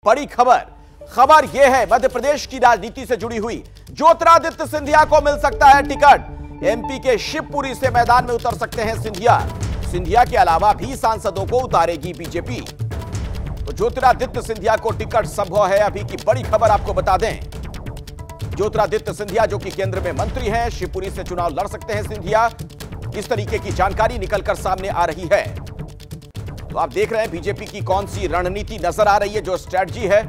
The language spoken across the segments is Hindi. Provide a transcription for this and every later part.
बड़ी खबर यह है, मध्य प्रदेश की राजनीति से जुड़ी हुई। ज्योतिरादित्य सिंधिया को मिल सकता है टिकट। एमपी के शिवपुरी से मैदान में उतर सकते हैं सिंधिया के अलावा भी सांसदों को उतारेगी बीजेपी। तो ज्योतिरादित्य सिंधिया को टिकट संभव है अभी की बड़ी खबर आपको बता दें। ज्योतिरादित्य सिंधिया जो कि केंद्र में मंत्री हैं, शिवपुरी से चुनाव लड़ सकते हैं सिंधिया। इस तरीके की जानकारी निकलकर सामने आ रही है। तो आप देख रहे हैं बीजेपी की कौन सी रणनीति नजर आ रही है, जो स्ट्रेटजी है।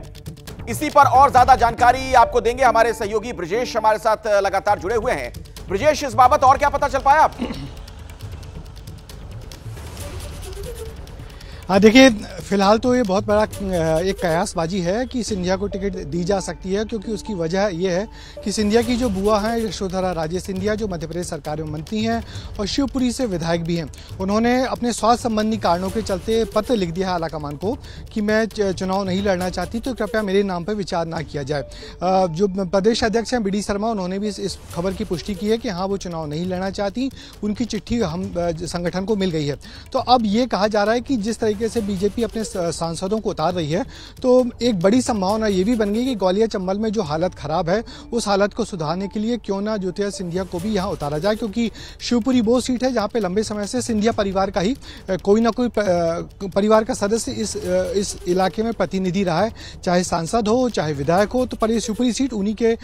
इसी पर और ज्यादा जानकारी आपको देंगे हमारे सहयोगी ब्रजेश, हमारे साथ लगातार जुड़े हुए हैं। ब्रजेश, इस बाबत और क्या पता चल पाया आपको? देखिए, फिलहाल तो ये बहुत बड़ा एक कयासबाजी है कि सिंधिया को टिकट दी जा सकती है, क्योंकि उसकी वजह ये है कि सिंधिया की जो बुआ हैं यशोधरा राजे सिंधिया, जो मध्य प्रदेश सरकार में मंत्री हैं और शिवपुरी से विधायक भी हैं, उन्होंने अपने स्वास्थ्य संबंधी कारणों के चलते पत्र लिख दिया है आलाकमान को कि मैं चुनाव नहीं लड़ना चाहती, तो कृपया मेरे नाम पर विचार ना किया जाए। जो प्रदेश अध्यक्ष हैं BD शर्मा, उन्होंने भी इस खबर की पुष्टि की है कि हाँ, वो चुनाव नहीं लड़ना चाहती। उनकी चिट्ठी हम संगठन को मिल गई है। तो अब ये कहा जा रहा है कि जिस तरीके से बीजेपी अपने सांसदों को उतार रही है, तो एक बड़ी संभावना ये भी बन गई कि ग्वालियर चंबल में जो हालत खराब है, उस हालत को सुधारने के लिए क्यों ना ज्योतिरादित्य सिंधिया को भी यहां उतारा जाए, क्योंकि शिवपुरी वो सीट है जहां पे लंबे समय से सिंधिया परिवार का ही कोई ना कोई परिवार का सदस्य इस इलाके में प्रतिनिधि रहा है, चाहे सांसद हो चाहे विधायक हो। तो पर ये शिवपुरी सीट उन्हीं के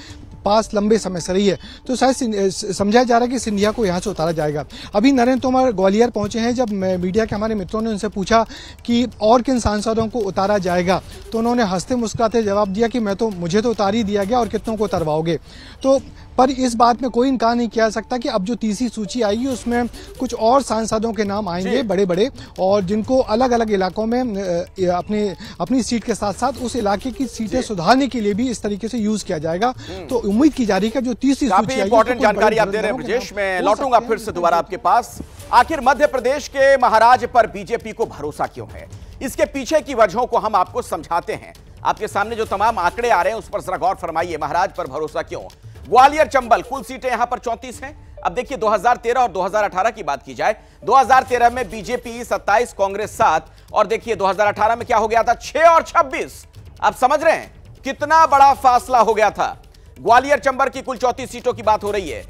पास लंबे समय से रही है, तो शायद समझाया जा रहा है कि सिंधिया को यहां से उतारा जाएगा। अभी नरेंद्र तोमर ग्वालियर पहुंचे हैं। जब मीडिया के हमारे मित्रों ने उनसे पूछा कि और किन सांसदों को उतारा जाएगा, तो उन्होंने हंसते मुस्कुराते जवाब दिया कि मुझे तो उतार ही दिया गया, और कितनों को उतरवाओगे। तो पर इस बात में कोई इनकार नहीं किया सकता कि अब जो तीसरी सूची आएगी उसमें कुछ और सांसदों के नाम आएंगे बड़े, और जिनको अलग अलग इलाकों में अपनी सीट के साथ साथ उस इलाके की सीटें सुधारने के लिए भी इस तरीके से यूज किया जाएगा। तो उम्मीद की जा रही है कि जो तीसरी सूची इंपॉर्टेंट जानकारी आप दे रहे हैं ब्रजेश। मैं लौटूंगा फिर से दोबारा आपके पास। आखिर मध्य प्रदेश के महाराज पर बीजेपी को भरोसा क्यों है? इसके पीछे की वजहों को हम आपको समझाते हैं। आपके सामने जो तमाम आंकड़े आ रहे हैं उस पर जरा गौर फरमाइए। महाराज पर भरोसा क्यों? ग्वालियर चंबल कुल सीटें यहां पर 34 हैं। अब देखिए 2013 और 2018 की बात की जाए, 2013 में बीजेपी 27, कांग्रेस 7, और देखिए 2018 में क्या हो गया था, 6 और 26। आप समझ रहे हैं कितना बड़ा फासला हो गया था। ग्वालियर चंबल की कुल 34 सीटों की बात हो रही है।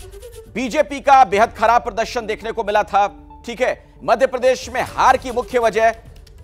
बीजेपी का बेहद खराब प्रदर्शन देखने को मिला था। ठीक है, मध्य प्रदेश में हार की मुख्य वजह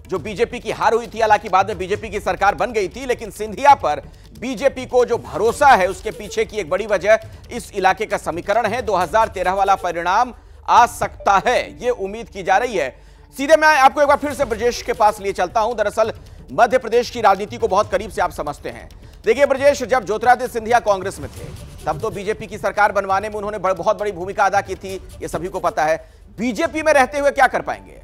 जो बीजेपी की हार हुई थी, हालांकि बाद में बीजेपी की सरकार बन गई थी, लेकिन सिंधिया पर बीजेपी को जो भरोसा है उसके पीछे की एक बड़ी वजह इस इलाके का समीकरण है। 2013 वाला परिणाम आ सकता है, यह उम्मीद की जा रही है। सीधे मैं आपको एक बार फिर से ब्रजेश के पास लिए चलता हूं। दरअसल मध्य प्रदेश की राजनीति को बहुत करीब से आप समझते हैं। देखिए ब्रजेश, जब ज्योतिरादित्य सिंधिया कांग्रेस में थे तब तो बीजेपी की सरकार बनवाने में उन्होंने बहुत बड़ी भूमिका अदा की थी, यह सभी को पता है। बीजेपी में रहते हुए क्या कर पाएंगे?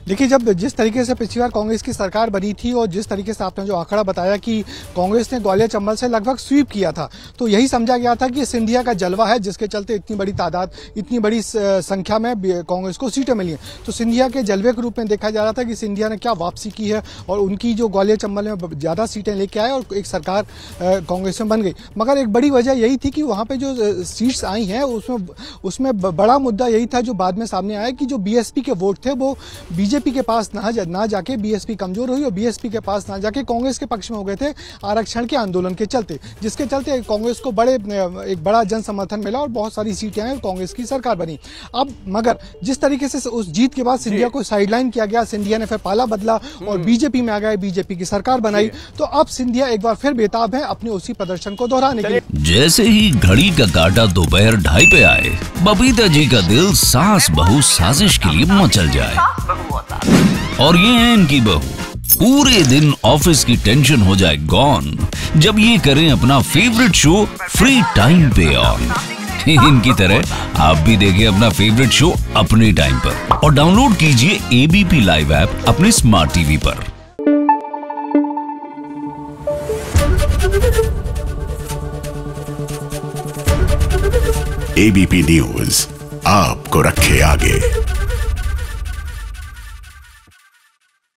देखिए, जब जिस तरीके से पिछली बार कांग्रेस की सरकार बनी थी और जिस तरीके से आपने जो आंकड़ा बताया कि कांग्रेस ने ग्वालियर चंबल से लगभग स्वीप किया था, तो यही समझा गया था कि सिंधिया का जलवा है, जिसके चलते इतनी बड़ी संख्या में कांग्रेस को सीटें मिली हैं। तो सिंधिया के जलवे के रूप में देखा जा रहा था कि सिंधिया ने क्या वापसी की है, और उनकी जो ग्वालियर चंबल में ज्यादा सीटें लेके आए और एक सरकार कांग्रेस में बन गई। मगर एक बड़ी वजह यही थी कि वहां पर जो सीट्स आई हैं उसमें बड़ा मुद्दा यही था, जो बाद में सामने आया, कि जो BSP के वोट थे वो बीजेपी के पास ना जाके BSP कमजोर हुई, और BSP के पास ना जाके कांग्रेस के पक्ष में हो गए थे आरक्षण के आंदोलन के चलते, जिसके चलते कांग्रेस को एक बड़ा जन समर्थन मिला और बहुत सारी सीटें आई और कांग्रेस की सरकार बनी। अब मगर जिस तरीके से उस जीत के बाद सिंधिया को साइडलाइन किया गया, सिंधिया ने फिर पाला बदला और बीजेपी में आ गए, बीजेपी की सरकार बनाई, तो अब सिंधिया एक बार फिर बेताब है अपने उसी प्रदर्शन को दोहराने के लिए। जैसे ही घड़ी का काटा दोपहर 2:30 पे आए, बबीता जी का दिल सास बहू साजिश के लिए मचल जाए। और ये है इनकी बहू, पूरे दिन ऑफिस की टेंशन हो जाए गॉन जब ये करें अपना फेवरेट शो फ्री टाइम पे ऑन। इनकी तरह आप भी देखिए अपना फेवरेट शो अपने टाइम पर, और डाउनलोड कीजिए ABP लाइव ऐप अपने स्मार्ट टीवी पर। ABP न्यूज आपको रखे आगे।